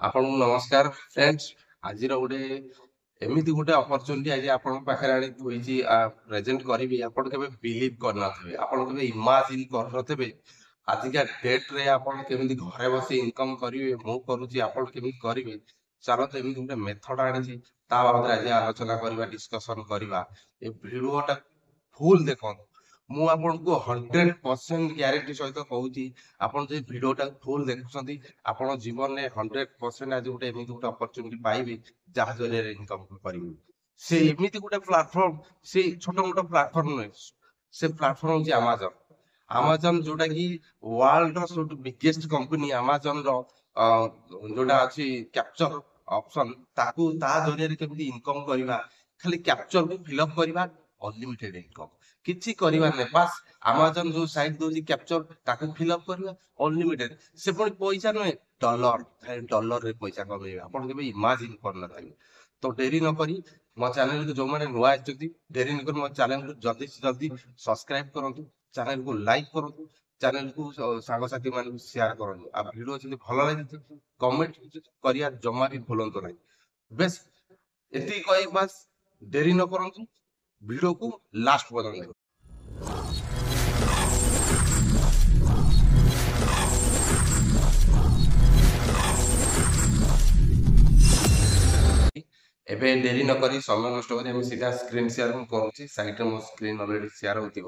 ଆପଣଙ୍କୁ ନମସ୍କାର ଫ୍ରେଣ୍ଡସ୍। ଆଜିର ଗୋଟେ ଏମିତି ଗୋଟେ ଅପରଚୁନିଟି ଆଜି ଆପଣଙ୍କ ପାଖରେ ଆଣି ଥୋଇଛି ପ୍ରେଜେଣ୍ଟ କରିବି। ଆପଣ କେବେ ବିଲିଭ୍ କରିନଥିବେ, ଆପଣ କେବେ ଇମାଜିନ୍ କରିନଥିବେ ଆଜିକା ଡେଟ୍ରେ ଆପଣ କେମିତି ଘରେ ବସି ଇନକମ୍ କରିବେ। ମୁଁ କରୁଛି, ଆପଣ କେମିତି କରିବେ। ଚାଲନ୍ତୁ ଏମିତି ଗୋଟେ ମେଥଡ ଆଣିଛି, ତା ବାବଦରେ ଆଜି ଆଲୋଚନା କରିବା, ଡିସ୍କସନ କରିବା। ଏ ଭିଡିଓଟା ଫୁଲ୍ ଦେଖନ୍ତୁ। ମୁଁ ଆପଣଙ୍କୁ 100% ଗ୍ୟାରେଣ୍ଟି ସହିତ କହୁଛି, ଆପଣ ଯଦି ଭିଡିଓଟା ଫୁଲ୍ ଦେଖୁଛନ୍ତି ଆପଣ ଜୀବନରେ 100% ଆଜି ଗୋଟେ ଏମିତି ଗୋଟେ ଅପରଚୁନିଟି ପାଇବେ ଯାହା ଜରିଆରେ ଇନକମ୍ କରିବେ। ସେ ଏମିତି ଗୋଟେ ପ୍ଲାଟଫର୍ମ, ସେ ଛୋଟ ମୋଟ ପ୍ଲାଟଫର୍ମ ନୁହେଁ। ସେ ପ୍ଲାଟଫର୍ମ ହଉଛି ଆମାଜନ। ଆମାଜନ ଯୋଉଟା କି ୱାର୍ଲଡର ସବୁଠୁ ବିଗେଷ୍ଟ କମ୍ପାନୀ। ଆମାଜନର ଯୋଉଟା ଅଛି କ୍ୟାପଚର ଅପସନ, ତାକୁ ତା ଜରିଆରେ କେମିତି ଇନକମ୍ କରିବା, ଖାଲି କ୍ୟାପଚରକୁ ଫିଲ୍ଅପ୍ କରିବା, ଅନଲିମିଟେଡ ଇନକମ୍। କିଛି କରିବାର ନାହିଁ, ବାସ୍ ଆମାଜନ ଯୋଉ ସାଇଟ୍ ଦଉଛି କ୍ୟାପଚର ତାକୁ ଫିଲ୍ଅପ୍ କରିବା, ଅନଲିମିଟେଡ। ସେ ପୁଣି ପଇସା ନୁହେଁ, ଡଲର। ଡଲରରେ ପଇସା କମେଇବେ, ଆପଣ କେବେ ଇମାଜିନ୍ କରିନଥିବେ। ତ ଡେରି ନ କରି ମୋ ଚ୍ୟାନେଲକୁ ଯୋଉମାନେ ନୂଆ ଆସିଛନ୍ତି, ଡେରି ନ କରି ମୋ ଚ୍ୟାନେଲକୁ ଜଲ୍ଦି ସେ ଜଲ୍ଦି ସବସ୍କ୍ରାଇବ କରନ୍ତୁ, ଚ୍ୟାନେଲକୁ ଲାଇକ୍ କରନ୍ତୁ, ଚ୍ୟାନେଲକୁ ସାଙ୍ଗସାଥି ମାନଙ୍କୁ ସେୟାର କରନ୍ତୁ। ଆଉ ଭିଡିଓ ଯଦି ଭଲ ଲାଗିଛି କମେଣ୍ଟ କରିବା ଜମା ବି ଭୁଲନ୍ତୁ ନାହିଁ। ବେଶ ଏତିକି କହି ବାସ୍ ଡେରି ନ କରନ୍ତୁ, ଭିଡିଓକୁ ଲାଷ୍ଟ ପର୍ଯ୍ୟନ୍ତ ଦେଖନ୍ତୁ। ଏବେ ଡେରି ନ କରି ସମୟ ନଷ୍ଟ କରି ଆମେ ସିଧା ସ୍କ୍ରିନ୍ ସେୟାର ମୁଁ କରୁଛି। ସାଇଟରେ ମୋ ସ୍କ୍ରିନ୍ ଅଲରେଡି ସେୟାର ହଉଥିବ।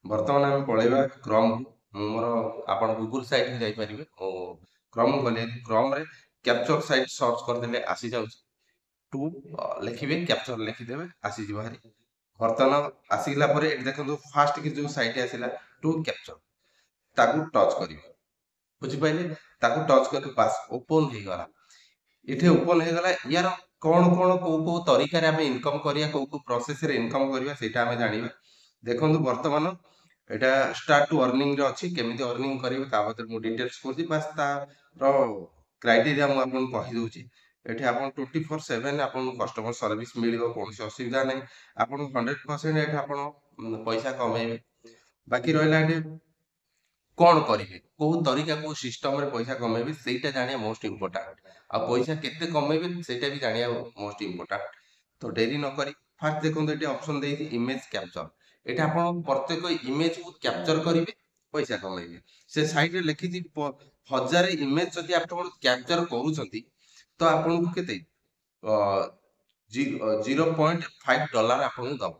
ବର୍ତ୍ତମାନ ଆମେ ପଳେଇବା କ୍ରମ୍। ମୁଁ ମୋର ଆପଣ ଗୁଗୁଲ ସାଇଟ୍ରେ ଯାଇପାରିବେ। ଓ କ୍ରମ୍ ଗଲେ କ୍ରମ୍ରେ କ୍ୟାପଚର ସାଇଟ୍ ସର୍ଚ୍ଚ କରିଦେଲେ ଆସିଯାଉଛି। ଟୁ ଲେଖିବେ, କ୍ୟାପଚର ଲେଖିଦେବେ, ଆସିଯିବ ଭାରି। ବର୍ତ୍ତମାନ ଆସିଲା ପରେ ଏଠି ଦେଖନ୍ତୁ ଫାଷ୍ଟ କି ଯୋଉ ସାଇଟ୍ ଆସିଲା ଟୁ କ୍ୟାପଚର, ତାକୁ ଟଚ୍ କରିବେ। ବୁଝିପାରିଲେ? ତାକୁ ଟଚ୍ କରି ବାସ୍ ଓପନ୍ ହେଇଗଲା। ଏଠି ଓପନ୍ ହେଇଗଲା। ୟାର କଣ କଣ କୋଉ କୋଉ ତରିକାରେ ଆମେ ଇନକମ୍ କରିବା, କୋଉ କୋଉ ପ୍ରୋସେସରେ ଇନକମ୍ କରିବା ସେଇଟା ଆମେ ଜାଣିବା। ଦେଖନ୍ତୁ ବର୍ତ୍ତମାନ ଏଇଟା ଷ୍ଟାର୍ଟ ଟୁ ଅର୍ଣ୍ଣିଂରେ ଅଛି। କେମିତି ଅର୍ଣ୍ଣିଂ କରିବେ ତା ଭିତରେ ମୁଁ ଡିଟେଲ୍ସ କରୁଛି, ବାସ୍ ତାର କ୍ରାଇଟେରିଆ ମୁଁ ଆପଣଙ୍କୁ କହିଦଉଛି। ଏଠି ଆପଣ 24/7 ଆପଣଙ୍କୁ କଷ୍ଟମର ସର୍ଭିସ ମିଳିବ, କୌଣସି ଅସୁବିଧା ନାହିଁ। ଆପଣ 100% ଏଠି ଆପଣ ପଇସା କମେଇବେ। ବାକି ରହିଲା ଏଠି କଣ କରିବେ, କୋଉ ତରିକା କୋଉ ସିଷ୍ଟମରେ ପଇସା କମେଇବେ ସେଇଟା ଜାଣିବା ମୋଷ୍ଟ ଇମ୍ପୋର୍ଟାଣ୍ଟ। ଆଉ ପଇସା କେତେ କମେଇବେ ସେଇଟା ବି ଜାଣିବା ମୋଷ୍ଟ ଇମ୍ପୋର୍ଟାଣ୍ଟ। ତ ଡେରି ନ କରି ଫାର୍ଷ୍ଟ ଦେଖନ୍ତୁ ଏଠି ଅପସନ ଦେଇଛି ଇମେଜ କ୍ୟାପଚର। ଏଠି ଆପଣ ପ୍ରତ୍ୟେକ ଇମେଜକୁ କ୍ୟାପଚର କରିବେ, ପଇସା କମେଇବେ। ସେ ସାଇଡରେ ଲେଖିଛି 1000 ଇମେଜ ଯଦି ଆପଣ କ୍ୟାପଚର କରୁଛନ୍ତି ତ ଆପଣଙ୍କୁ କେତେ $0.5 ଆପଣଙ୍କୁ ଦବ।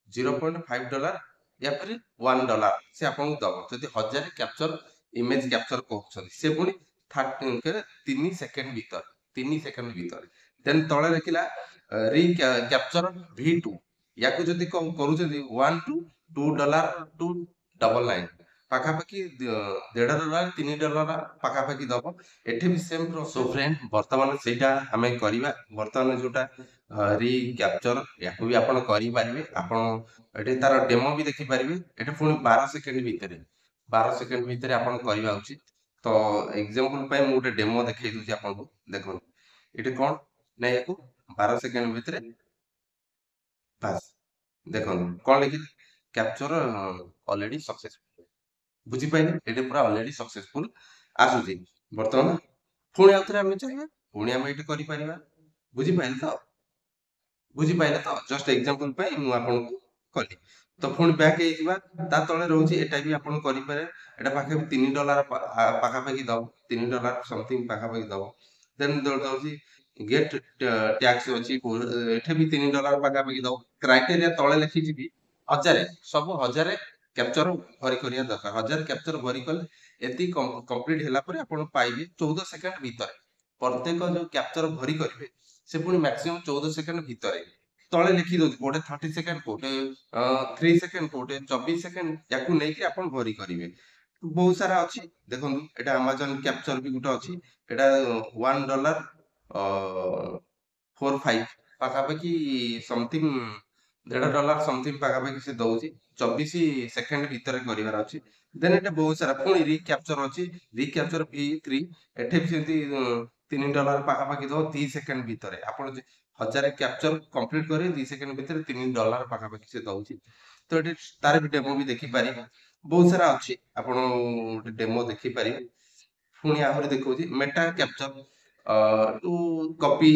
$0.5 या फिर $1 ସେ ଆପଣଙ୍କୁ ଦବ ଯଦି 1000 କ୍ୟାପଚର ଇମେଜ କ୍ୟାପଚର କରୁଛନ୍ତି। ସେ ପୁଣି 3 ସେକେଣ୍ଡ ଭିତରେ, 3 ସେକେଣ୍ଡ ଭିତରେ। ଦେନ୍ ତଳେ ଲେଖିଲା ରି କ୍ୟାପଚର V2। ୟାକୁ ଯଦି କରୁଛନ୍ତି $1 to $2 to 99 ପାଖାପାଖି $1.5 $3 ପାଖାପାଖି ଦବ। ଏଠି ବି ସେମ୍ ପ୍ରୋସେସ। ସୋ ଫ୍ରେଣ୍ଡ ବର୍ତ୍ତମାନ ସେଇଟା ଆମେ କରିବା। ବର୍ତ୍ତମାନ ଯୋଉଟା ରି କ୍ୟାପଚର, ୟାକୁ ବି ଆପଣ କରିପାରିବେ। ଆପଣ ଏଠି ତାର ଡେମୋ ବି ଦେଖିପାରିବେ। ଏଠି ପୁଣି 12 ସେକେଣ୍ଡ ଭିତରେ, 12 ସେକେଣ୍ଡ ଭିତରେ ଆପଣ କରିବା ଉଚିତ। ତ ଏକ୍ସାମ୍ପଲ ପାଇଁ ମୁଁ ଗୋଟେ ଡେମୋ ଦେଖେଇ ଦଉଛି ଆପଣଙ୍କୁ। ଦେଖନ୍ତୁ ଏଠି କଣ ନା ୟାକୁ 12 ସେକେଣ୍ଡ ଭିତରେ ବାସ୍ ଦେଖନ୍ତୁ କଣ ଲେଖିଛି, କ୍ୟାପଚର ଅଲରେଡି ସକ୍ସେସଫୁଲ। ବୁଝିପାରିଲେ? ଏଠି ପୁରା ଅଲରେଡି ସକ୍ସେସଫୁଲ ଆସୁଛି। ବର୍ତ୍ତମାନ ପୁଣି ଆଉଥରେ ଆମେ ଚାହିଁବା, ପୁଣି ଆମେ ଏଠି କରିପାରିବା। ବୁଝିପାରିଲେ ତ? ବୁଝିପାରିଲେ ତ? ଜଷ୍ଟ ଏକ୍ସାମ୍ପଲ ପାଇଁ ମୁଁ ଆପଣଙ୍କୁ କଲି। ତ ପୁଣି ବ୍ୟାକ୍ ହେଇଯିବା। ତା ତଳେ ରହୁଛି ଏଟା ବି ଆପଣ କରିପାରିବେ। ଏଟା ପାଖାପାଖି $3 ପାଖାପାଖି ଦବ, $3 ସମଥିଙ୍ଗ ପାଖାପାଖି ଦବ। ଦେନ୍ ଦଉଛି ଗେଟ୍ ଟ୍ୟାକ୍ସ ଅଛି, ଏଠି ବି $3 ପାଖାପାଖି ଦବ। କ୍ରାଇଟେରିଆ ତଳେ ଲେଖିଛି ବି 1000, ସବୁ 1000 କ୍ୟାପଚର ଭରି କରିବା ଦରକାର। 1000 କ୍ୟାପଚର ଭରି କଲେ ଏତିକି କମ୍ପ୍ଲିଟ ହେଲା ପରେ ଆପଣ ପାଇବେ 14 ସେକେଣ୍ଡ ଭିତରେ। ପ୍ରତ୍ୟେକ ଯୋଉ କ୍ୟାପଚର ଭରି କରିବେ ସେ ପୁଣି ମ୍ୟାକ୍ସିମମ୍ 14 ସେକେଣ୍ଡ ଭିତରେ। ତଳେ ଲେଖି ଦଉଛି କୋଉଟେ 30 ସେକେଣ୍ଡ, କୋଉଟେ 3 ସେକେଣ୍ଡ, କୋଉଟେ 24 ସେକେଣ୍ଡ। ୟାକୁ ନେଇକି ଆପଣ ଭରି କରିବେ। ବହୁତ ସାରା ଅଛି। ଦେଖନ୍ତୁ ଏଟା ଆମାଜନ କ୍ୟାପଚର ବି ଗୋଟେ ଅଛି। ଏଟା $1.45 ପାଖାପାଖି ସମଥିଙ୍ଗ, $1.5 ସମଥିଙ୍ଗ ପାଖାପାଖି ସେ ଦଉଛି। 24 ସେକେଣ୍ଡ ଭିତରେ କରିବାର ଅଛି। ଦେନ୍ ଏଟା ବହୁତ ସାରା ପୁଣି ରିକ୍ୟାପଚର ଅଛି, ରିକ୍ୟାପଚର V3। ଏଠି ବି ସେମିତି $3 ପାଖାପାଖି ଦବ 3 ସେକେଣ୍ଡ ଭିତରେ। ଆପଣ 1000 କ୍ୟାପଚର କମ୍ପ୍ଲିଟ କରିବେ 2 ସେକେଣ୍ଡ ଭିତରେ $3 ପାଖାପାଖି ସେ ଦଉଛି। ତ ଏଠି ତାର ବି ଡେମୋ ବି ଦେଖିପାରିବେ। ବହୁତ ସାରା ଅଛି, ଆପଣ ଗୋଟେ ଡେମୋ ଦେଖିପାରିବେ। ପୁଣି ଆହୁରି ଦେଖଉଛି ମେଟା କ୍ୟାପଚର। ଟୁ କପି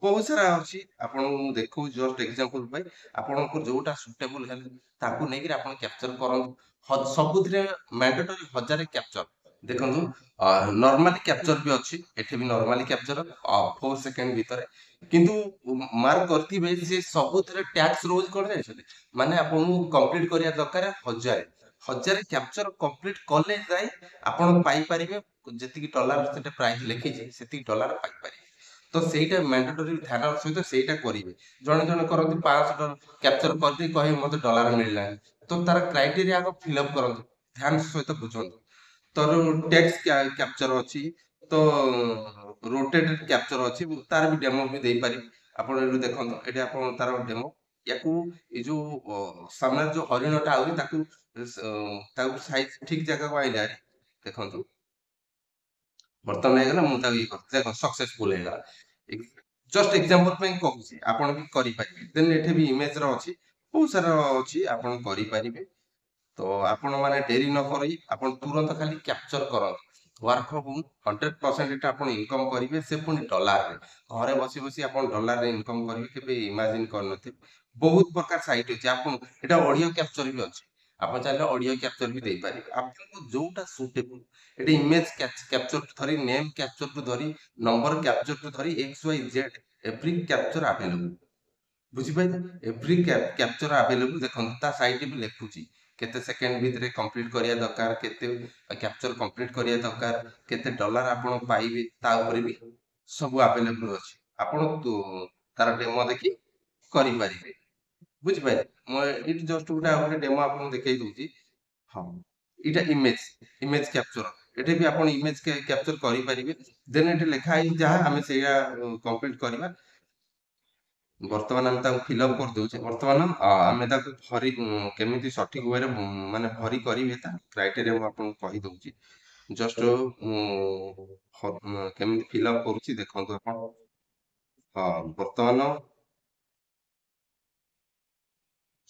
ବହୁତ ସାରା ଅଛି ଆପଣଙ୍କୁ ମୁଁ ଦେଖଉଛି ଜଷ୍ଟ ଏକ୍ସାମ୍ପଲ ପାଇଁ ଆପଣଙ୍କୁ ଯୋଉଟା ସୁଟେବୁଲ ହେଲେ ତାକୁ ନେଇକି ଆପଣ କ୍ୟାପଚର କରନ୍ତୁ ସବୁଥିରେ ମ୍ୟାଣ୍ଡେଟୋରି 1000 କ୍ୟାପଚର ଦେଖନ୍ତୁ ନର୍ମାଲି କ୍ୟାପଚର ବି ଅଛି ଏଠି ବି ନର୍ମାଲି କ୍ୟାପଚର 4 ସେକେଣ୍ଡ ଭିତରେ କିନ୍ତୁ ମାର୍କ କରିଥିବେ ଯେ ସବୁଥିରେ ଟ୍ୟାକ୍ସ ରହୁଛି କଣ ଜାଣିଛନ୍ତି ମାନେ ଆପଣଙ୍କୁ କମ୍ପ୍ଲିଟ କରିବା ଦରକାର 1000 କ୍ୟାପଚର କମ୍ପ୍ଲିଟ କଲେ ଯାଇ ଆପଣ ପାଇପାରିବେ ଯେତିକି ଡଲାର ସେଟା ପ୍ରାଇସ୍ ଲେଖିଛି ସେତିକି ଡଲାର ପାଇପାରିବେ ତ ସେଇଟା ମ୍ୟାଣ୍ଡେଟୋରି ଧ୍ୟାନ ସହିତ ସେଇଟା କରିବେ ଜଣେ ଜଣେ କରନ୍ତି 500 କ୍ୟାପଚର କରିଦେଇ କହିବେ ମତେ ଡଲାର ମିଳିଲାନି ତ ତାର କ୍ରାଇଟେରିଆ ଆଗ ଫିଲ୍ଅପ୍ କରନ୍ତୁ ଧ୍ୟାନ ସହିତ ବୁଝନ୍ତୁ ତ ଟେକ୍ସ କ୍ୟାପଚର ଅଛି ତ ରୋଟେଟେଡ୍ କ୍ୟାପଚର ଅଛି ତାର ବି ଡେମୋ ବି ଦେଇପାରିବି ଆପଣ ଏଠୁ ଦେଖନ୍ତୁ ଏଠି ଆପଣ ତାର ଡେମୋ ୟାକୁ ଏଇ ଯୋଉ ସାମ୍ନାରେ ଯୋଉ ହରିଣଟା ଆଉଛି ତାକୁ ସାଇଜ ଠିକ ଜାଗାକୁ ଆଇଲା ଦେଖନ୍ତୁ ବର୍ତ୍ତମାନ ହେଇଗଲା ମୁଁ ତାକୁ ଇଏ କରୁଛି ଦେଖ ସକ୍ସେସଫୁଲ ହେଇଗଲା ଜଷ୍ଟ ଏକ୍ସାମ୍ପଲ ପାଇଁ କହୁଛି ଆପଣ ବି କରିପାରିବେ ଦେନ୍ ଏଠି ବି ଇମେଜ ର ଅଛି ବହୁତ ସାରା ଅଛି ଆପଣ କରିପାରିବେ ତ ଆପଣ ମାନେ ଡେରି ନ କରି ଆପଣ ତୁରନ୍ତ ଖାଲି କ୍ୟାପଚର କରନ୍ତୁ ୱାର୍କ ଫ୍ରମ ହୋମ 100% ଏଟା ଆପଣ ଇନକମ କରିବେ ସେ ପୁଣି ଡଲାରରେ ଘରେ ବସି ବସି ଆପଣ ଡଲାରରେ ଇନକମ କରିବେ କେବେ ଇମାଜିନ କରିନଥିବେ ବହୁତ ପ୍ରକାର ସାଇଟ୍ ଅଛି ଆପଣ ଏଟା ଅଡିଓ କ୍ୟାପଚର ବି ଅଛି ଆପଣ ଚାହିଁଲେ ଅଡିଓ କ୍ୟାପଚର ବି ଦେଇପାରିବେ ଆପଣଙ୍କୁ ଯୋଉଟା ସୁଟେବୁଲ ଏଠି ଇମେଜ କ୍ୟାପଚର ଧରି ନେମ୍ କ୍ୟାପଚର ଧରି ନମ୍ବର କ୍ୟାପଚର ଧରି X Y Z every capture available ବୁଝିପାରିଲେ ଏଭ୍ରି କ୍ୟାପଚର ଆଭେଲେବୁଲ ଦେଖନ୍ତୁ ତା ସାଇଟ୍ ବି ଲେଖୁଛି କେତେ ସେକେଣ୍ଡ ଭିତରେ କମ୍ପ୍ଲିଟ କରିବା ଦରକାର କେତେ କ୍ୟାପଚର କମ୍ପ୍ଲିଟ କରିବା ଦରକାର କେତେ ଡଲାର ଆପଣ ପାଇବେ ତା ଉପରେ ବି ସବୁ ଆଭେଲେବୁଲ ଅଛି ଆପଣ ତାର ଡେମୋ ଦେଖି କରିପାରିବେ ବୁଝିପାରିଲେ ମୁଁ ଏଇଠି ଜଷ୍ଟ ଗୋଟେ ଡେମୋ ଆପଣଙ୍କୁ ଦେଖେଇ ଦଉଛି ହଁ ଏଇଟା ଇମେଜ କ୍ୟାପଚର ଏଠି ବି ଆପଣ ଇମେଜ କ୍ୟାପଚର କରିପାରିବେ ଦେନ୍ ଏଠି ଲେଖା ହେଇଛି ଯାହା ଆମେ ସେଇଆ କମ୍ପ୍ଲିଟ କରିବା ବର୍ତ୍ତମାନ ଆମେ ତାକୁ ଫିଲ୍ଅପ୍ କରିଦଉଛେ ବର୍ତ୍ତମାନ ଆମେ ତାକୁ କେମିତି ସଠିକ ୱେରେ ମାନେ ଭରି କରିବେ ତା କ୍ରାଇଟେରିଆ ମୁଁ ଆପଣଙ୍କୁ କହିଦଉଛି ଜଷ୍ଟ କେମିତି ଫିଲ୍ଅପ୍ କରୁଛି ଦେଖନ୍ତୁ ଆପଣ ହଁ ବର୍ତ୍ତମାନ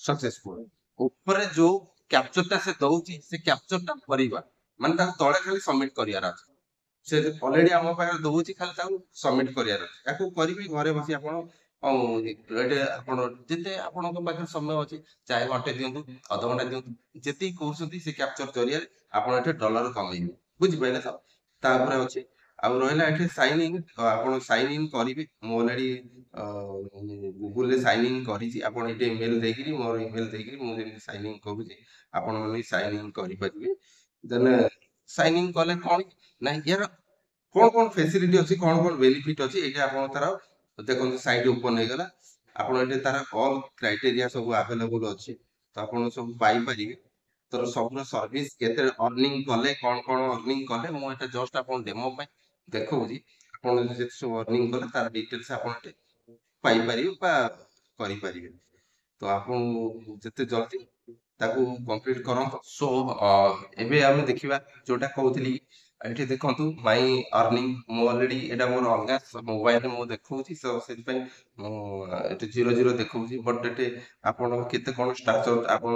ସକ୍ସେସଫୁଲ ଉପରେ ଯୋଉ କ୍ୟାପଚରଟା ସେ ଦଉଛି ସେ କ୍ୟାପଚରଟା ଭରିବା ମାନେ ତାକୁ ତଳେ ଖାଲି ସବମିଟ କରିବାର ଅଛି ସେ ଅଲରେଡି ଆମ ପାଖରେ ଦଉଛି ଖାଲି ତାକୁ ସବମିଟ କରିବାର ଅଛି ତାକୁ କରିବି ଘରେ ବସି ଆପଣ ଏଠି ଆପଣ ଯେତେ ଆପଣଙ୍କ ପାଖରେ ସମୟ ଅଛି ଚାहे ଘଣ୍ଟେ ଦିଅନ୍ତୁ ଅଧଘଣ୍ଟା ଦିଅନ୍ତୁ ଯେତିକି କହୁଛନ୍ତି ସେ କ୍ୟାପଚର ଜରିଆରେ ଆପଣ ଏଠି ଡଲାର କମେଇବେ ବୁଝିପାରିଲେ ତ ତାପରେ ଅଛି ଆଉ ରହିଲା ଏଠି ସାଇନ ଇନ୍ ଆପଣ ସାଇନ ଇନ୍ କରିବେ ମୁଁ ଅଲରେଡି ଗୁଗୁଲରେ ସାଇନ ଇନ୍ କରିଛି ଆପଣ ଏଠି ଇମେଲ ଦେଇକିରି ମୋର ଇମେଲ ଦେଇକିରି ମୁଁ ଯେମିତି ସାଇନ ଇନ୍ କରୁଛି ଆପଣ ମାନେ ସାଇନ ଇନ୍ କରିପାରିବେ ଦେନ୍ ସାଇନ ଇନ୍ କଲେ କଣ ନା ୟାର କଣ କଣ ଫେସିଲିଟି ଅଛି କଣ କଣ ବେନିଫିଟ ଅଛି ଏଇଟା ଆପଣ ତାର ଦେଖନ୍ତୁ ସାଇଟ୍ ଓପନ ହେଇଗଲା ଆପଣ ଏଠି ତାର ଅଲ୍ କ୍ରାଇଟେରିଆ ସବୁ ଆଭେଲେବୁଲ ଅଛି ତ ଆପଣ ସବୁ ପାଇପାରିବେ ତର ସବୁର ସର୍ଭିସ କେତେ ଅର୍ନିଂ କଲେ କଣ ଅର୍ନିଂ କଲେ ମୁଁ ଏଟା ଜଷ୍ଟ ଆପଣ ଡେମୋ ପାଇଁ ଦେଖଉଛି ଆପଣ ଯେତେ ସବୁ ଅର୍ନିଂ କଲେ ତାର ଡିଟେଲ୍ସ ଆପଣ ଏଠି ପାଇପାରିବେ ବା କରିପାରିବେ ତ ଆପଣ ଯେତେ ଜଲ୍ଦି ତାକୁ କମ୍ପ୍ଲିଟ କରନ୍ତୁ ସୋ ଏବେ ଆମେ ଦେଖିବା ଯୋଉଟା କହୁଥିଲି ଏଠି ଦେଖନ୍ତୁ ମାଇ ଅର୍ନିଂ ମୁଁ ଅଲରେଡି ଏଇଟା ମୋର ଅଲଗା ମୋବାଇଲରେ ମୁଁ ଦେଖଉଛି ତ ସେଥିପାଇଁ ମୁଁ ଏଠି 00 ଦେଖଉଛି ବଟ୍ ଏଠି ଆପଣ କେତେ କଣ ଆପଣ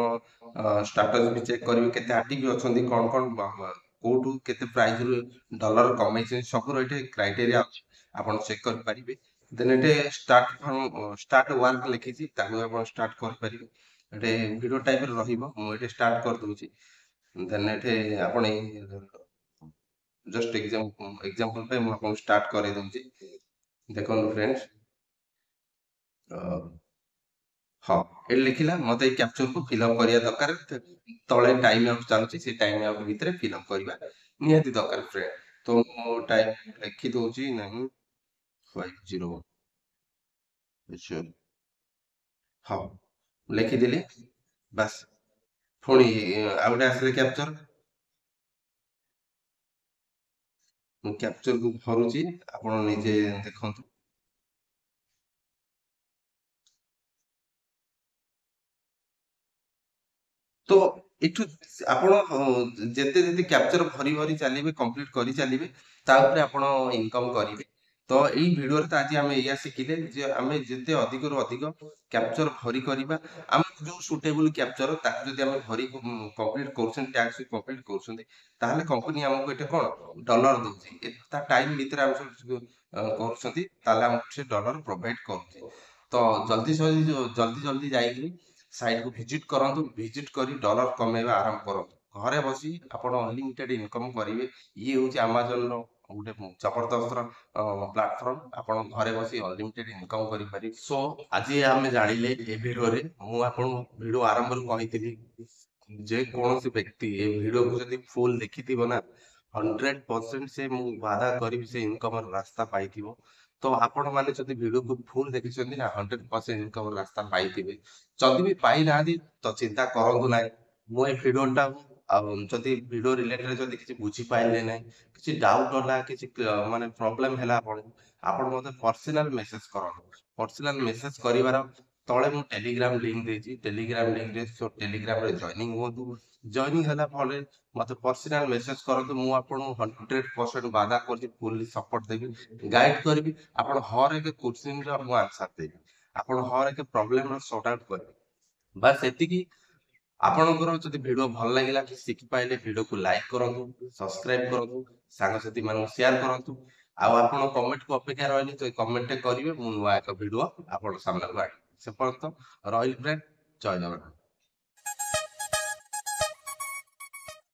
ଷ୍ଟାଟସ ବି ଚେକ୍ କରିବେ କେତେ ଆକ୍ଟିଭ ଅଛନ୍ତି କଣ କୋଉଠୁ କେତେ ପ୍ରାଇସ ରୁ ଡଲାର କମେଇଛନ୍ତି ସବୁର ଏଠି କ୍ରାଇଟେରିଆ ଅଛି ଆପଣ ଚେକ୍ କରିପାରିବେ ଦେନ୍ ଏଠି ଷ୍ଟାର୍ଟ ୱାର୍କ ଲେଖିଛି ତାକୁ ଆପଣ ଷ୍ଟାର୍ଟ କରିପାରିବେ ଏଠି ଭିଡିଓ ଟାଇପରେ ରହିବ ମୁଁ ଏଠି ଷ୍ଟାର୍ଟ କରିଦଉଛି ଦେନ୍ ଏଠି ଆପଣ ଜଷ୍ଟ ଏକ୍ସାମ୍ପଲ ପାଇଁ ମୁଁ ଆପଣଙ୍କୁ ଷ୍ଟାର୍ଟ କରେଇ ଦଉଛି ଦେଖନ୍ତୁ ଫ୍ରେଣ୍ଡସ୍ ହଁ ଏଠି ଲେଖିଲା ମତେ ଏଇ କ୍ୟାପଚରକୁ ଫିଲ୍ଅପ୍ କରିବା ଦରକାର ତଳେ ଟାଇମ ଆଉଟ ଚାଲୁଛି ସେ ଟାଇମ ଆଉଟ ଭିତରେ ଫିଲ୍ଅପ୍ କରିବା ନିହାତି ଦରକାର ଫ୍ରେଣ୍ଡ ତ ମୁଁ ଟାଇମ ଲେଖି ଦଉଛି ନାହିଁ 501 ଆଚ୍ଛା ହଁ ଲେଖିଦେଲି ବାସ୍ ପୁଣି ଆଉ ଗୋଟେ ଆସିଲେ କ୍ୟାପଚର ମୁଁ କ୍ୟାପଚରକୁ ଭରୁଛି ଆପଣ ନିଜେ ଦେଖନ୍ତୁ ତ ଏଠୁ ଆପଣ ଯେତେ ଯେତେ କ୍ୟାପଚର ଭରି ଭରି ଚାଲିବେ କମ୍ପ୍ଲିଟ କରି ଚାଲିବେ ତା ଉପରେ ଆପଣ ଇନକମ କରିବେ तो एई भिडियो तो आज आम या शिखिले जे आम जिते अधिक रु अधिक कैप्चर भरी करवा आम जो सुटेबल कैप्चर ताकि जदि आम भरी कंप्लीट कर टैक्स कंप्लीट कर कंपनी आमको ये कौन डॉलर दउछि ता टाइम भीतर आम सब कर से डॉलर प्रोवाइड कर तो जल्दी जल्दी जाइए साइट को विजिट करंतु विजिट करी डॉलर कमेवा आरंभ करंतु घरे बसी आपण अनलिमिटेड इनकम करिवे ये होची अमेज़न रो गोटे जबरदस्त प्लेटफॉर्म आपण घरे बसी अनलिमिटेड इनकम करि पारि सो आज आमे जानिले ए वीडियो रे मु आपण वीडियो आरंभ रू कहितली जे कौन से व्यक्ति ए वीडियो को जदि फुल देखिथिबो ना 100% से मु वादा करी से इनकम रास्ता पाइथिबो तो आपण माने जदि वीडियो को फुल देखिछन्ती ना 100% इनकम रास्ता पाइथिबे जदि भी पाई नादी तो चिंता करंतु ना मु ए वीडियोटा जदि वीडियो रिलेटेड जदि किछि बुझी पाइले नै किछि डाउट होला किछि माने प्रॉब्लम हैला आपण मते पर्सनल मेसेज करन पर्सनल मेसेज करिवार तळे मु टेलीग्राम लिंक देछि टेलीग्राम लिंक रे सो टेलीग्राम रे जॉइनिंग होतु जॉइनिंग होला फले मते पर्सनल मेसेज करंतु मु आपण 100% वादा करछि फुल्ली सपोर्ट देबी गाइड करबी आपण हर एक क्वेश्चन रो मु आंसर देबी आपण हर एक प्रॉब्लम रो सॉर्ट आउट करबी बस एतिकी आपणकर जदि वीडियो भल लागिला कि शिखि पाइले वीडियो को लाइक करंतु सब्सक्राइब करंतु सांगसाथी मान शेयर करंतु आ आपण कमेंट को अपेक्षा रहली तो कमेंट करिवे मु नुवा एक वीडियो आपण सामने को आइ से पर्यंत रहिल फ्रेंड जय जगन्नाथ।